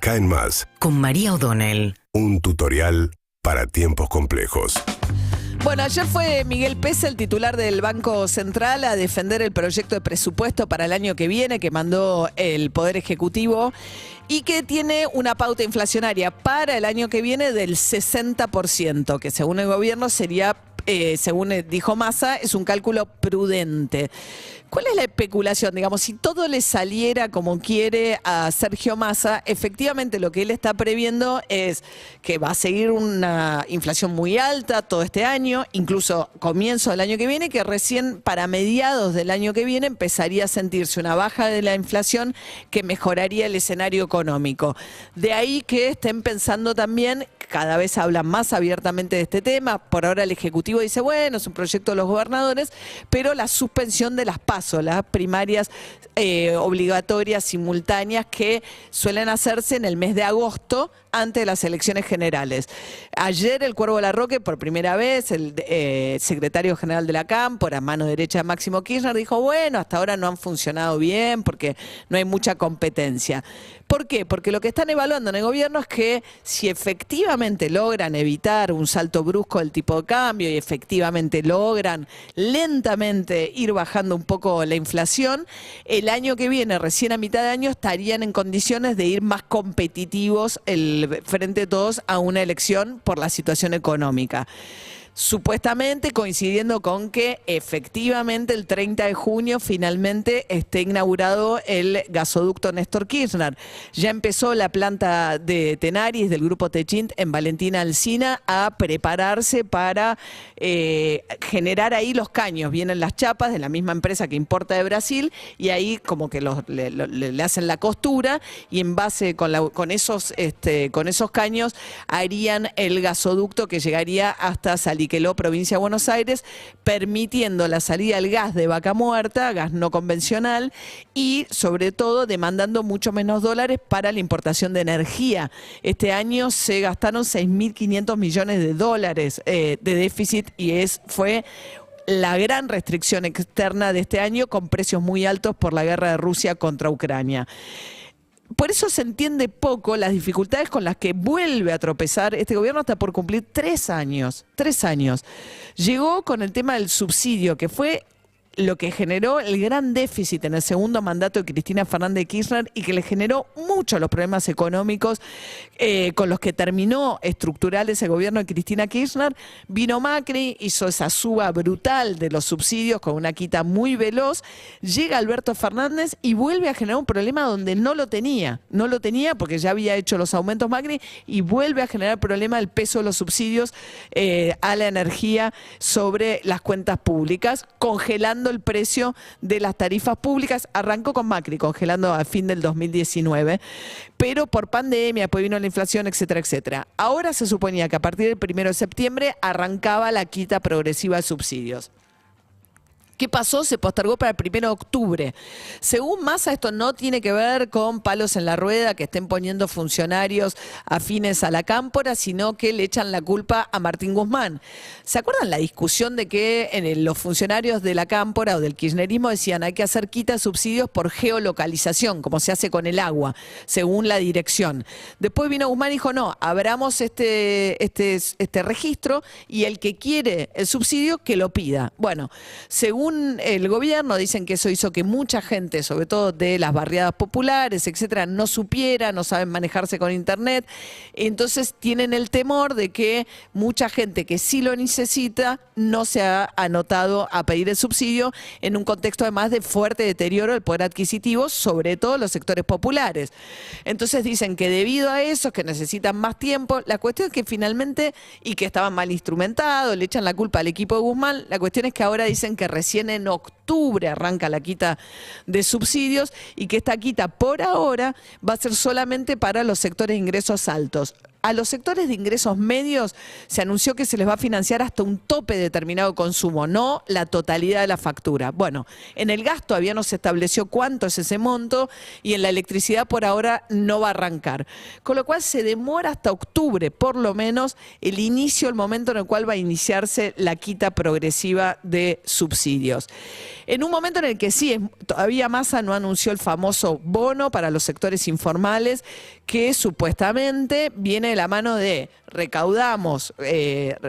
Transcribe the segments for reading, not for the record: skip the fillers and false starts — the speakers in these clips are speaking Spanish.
Acá en Más, con María O'Donnell. un tutorial para tiempos complejos. Bueno, ayer fue Miguel Pesa, el titular del Banco Central, a defender el proyecto de presupuesto para el año que viene que mandó el Poder Ejecutivo y que tiene una pauta inflacionaria para el año que viene del 60%, que según el gobierno sería, según dijo Massa, es un cálculo prudente. ¿Cuál es la especulación? Digamos, si todo le saliera como quiere a Sergio Massa, efectivamente lo que él está previendo es que va a seguir una inflación muy alta todo este año, incluso comienzo del año que viene, que recién para mediados del año que viene empezaría a sentirse una baja de la inflación que mejoraría el escenario económico. De ahí que estén pensando también, cada vez hablan más abiertamente de este tema, por ahora el Ejecutivo dice, bueno, es un proyecto de los gobernadores, pero la suspensión de las PASO, las primarias obligatorias simultáneas que suelen hacerse en el mes de agosto antes de las elecciones generales. Ayer el Cuervo Larroque, por primera vez, el secretario general de la Cámpora, mano derecha de Máximo Kirchner, dijo, bueno, hasta ahora no han funcionado bien porque no hay mucha competencia. ¿Por qué? Porque lo que están evaluando en el gobierno es que si efectivamente logran evitar un salto brusco del tipo de cambio y efectivamente logran lentamente ir bajando un poco la inflación, el año que viene, recién a mitad de año, estarían en condiciones de ir más competitivos frente a todos a una elección por la situación económica. Supuestamente coincidiendo con que efectivamente el 30 de junio finalmente esté inaugurado el gasoducto Néstor Kirchner. Ya empezó la planta de Tenaris del grupo Techint en Valentina Alsina a prepararse para generar ahí los caños. Vienen las chapas de la misma empresa que importa de Brasil y ahí como que le hacen la costura y en base con esos caños harían el gasoducto que llegaría hasta Saliqueló, provincia de Buenos Aires, permitiendo la salida del gas de Vaca Muerta, gas no convencional, y sobre todo demandando mucho menos dólares para la importación de energía. Este año se gastaron 6.500 millones de dólares de déficit y fue la gran restricción externa de este año con precios muy altos por la guerra de Rusia contra Ucrania. Por eso se entiende poco las dificultades con las que vuelve a tropezar este gobierno hasta por cumplir 3 años. 3 años. Llegó con el tema del subsidio, que fue lo que generó el gran déficit en el segundo mandato de Cristina Fernández de Kirchner y que le generó mucho los problemas económicos con los que terminó estructurales el gobierno de Cristina Kirchner. Vino Macri, hizo esa suba brutal de los subsidios con una quita muy veloz. Llega Alberto Fernández y vuelve a generar un problema donde no lo tenía. No lo tenía porque ya había hecho los aumentos Macri y vuelve a generar el problema del peso de los subsidios a la energía sobre las cuentas públicas, congelando el precio de las tarifas públicas. Arrancó con Macri, congelando a fin del 2019, pero por pandemia, después vino la inflación, etcétera, etcétera. Ahora se suponía que a partir del 1 de septiembre arrancaba la quita progresiva de subsidios. ¿Qué pasó? Se postergó para el 1 de octubre. Según Massa, esto no tiene que ver con palos en la rueda que estén poniendo funcionarios afines a la Cámpora, sino que le echan la culpa a Martín Guzmán. ¿Se acuerdan la discusión de que los funcionarios de la Cámpora o del kirchnerismo decían hay que hacer quita de subsidios por geolocalización, como se hace con el agua, según la dirección? Después vino Guzmán y dijo, no, abramos este registro y el que quiere el subsidio que lo pida. Bueno, según el gobierno, dicen que eso hizo que mucha gente, sobre todo de las barriadas populares, etcétera, no supiera, no saben manejarse con internet. Entonces tienen el temor de que mucha gente que sí lo necesita no se ha anotado a pedir el subsidio en un contexto además de fuerte deterioro del poder adquisitivo, sobre todo los sectores populares. Entonces dicen que debido a eso, que necesitan más tiempo, la cuestión es que finalmente, y que estaban mal instrumentados, le echan la culpa al equipo de Guzmán, la cuestión es que ahora dicen que recién en octubre arranca la quita de subsidios y que esta quita por ahora va a ser solamente para los sectores de ingresos altos. A los sectores de ingresos medios se anunció que se les va a financiar hasta un tope determinado de consumo, no la totalidad de la factura. Bueno, en el gas todavía no se estableció cuánto es ese monto y en la electricidad por ahora no va a arrancar. Con lo cual se demora hasta octubre, por lo menos, el momento en el cual va a iniciarse la quita progresiva de subsidios. En un momento en el que sí, todavía Massa no anunció el famoso bono para los sectores informales, que supuestamente viene de la mano de recaudamos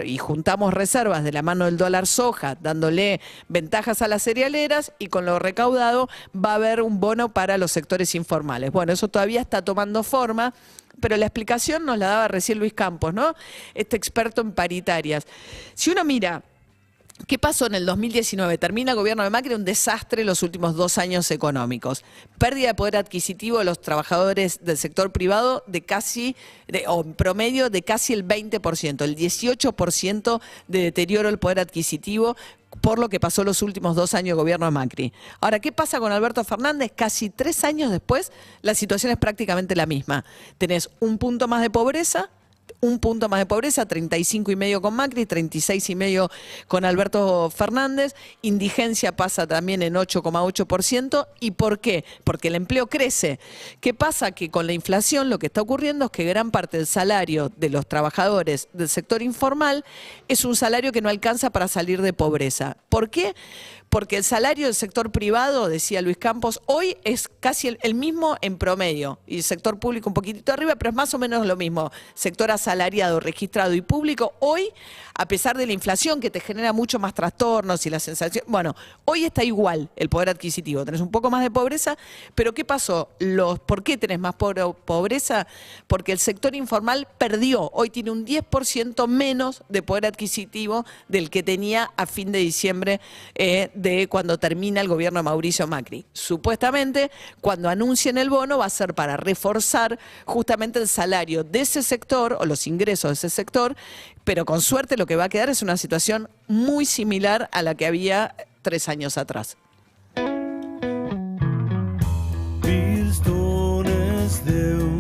y juntamos reservas de la mano del dólar soja, dándole ventajas a las cerealeras, y con lo recaudado va a haber un bono para los sectores informales. Bueno, eso todavía está tomando forma, pero la explicación nos la daba recién Luis Campos, ¿no? Este experto en paritarias. Si uno mira ¿qué pasó en el 2019? Termina el gobierno de Macri, un desastre los últimos 2 años económicos. Pérdida de poder adquisitivo de los trabajadores del sector privado o en promedio de casi el 20%, el 18% de deterioro del poder adquisitivo por lo que pasó los últimos 2 años de gobierno de Macri. Ahora, ¿qué pasa con Alberto Fernández? Casi 3 años después, la situación es prácticamente la misma. Tenés un punto más de pobreza, 35,5 con Macri, 36,5 con Alberto Fernández, indigencia pasa también en 8,8%. ¿Y por qué? Porque el empleo crece. ¿Qué pasa? Que con la inflación lo que está ocurriendo es que gran parte del salario de los trabajadores del sector informal es un salario que no alcanza para salir de pobreza. ¿Por qué? Porque el salario del sector privado, decía Luis Campos, hoy es casi el mismo en promedio, y el sector público un poquitito arriba, pero es más o menos lo mismo. Sector asalariado, registrado y público, hoy, a pesar de la inflación que te genera mucho más trastornos y la sensación, bueno, hoy está igual el poder adquisitivo, tenés un poco más de pobreza, pero ¿qué pasó? ¿Por qué tenés más pobreza? Porque el sector informal perdió, hoy tiene un 10% menos de poder adquisitivo del que tenía a fin de diciembre de cuando termina el gobierno de Mauricio Macri. Supuestamente, cuando anuncien el bono, va a ser para reforzar justamente el salario de ese sector o los ingresos de ese sector, pero con suerte lo que va a quedar es una situación muy similar a la que había 3 años atrás. Pistones de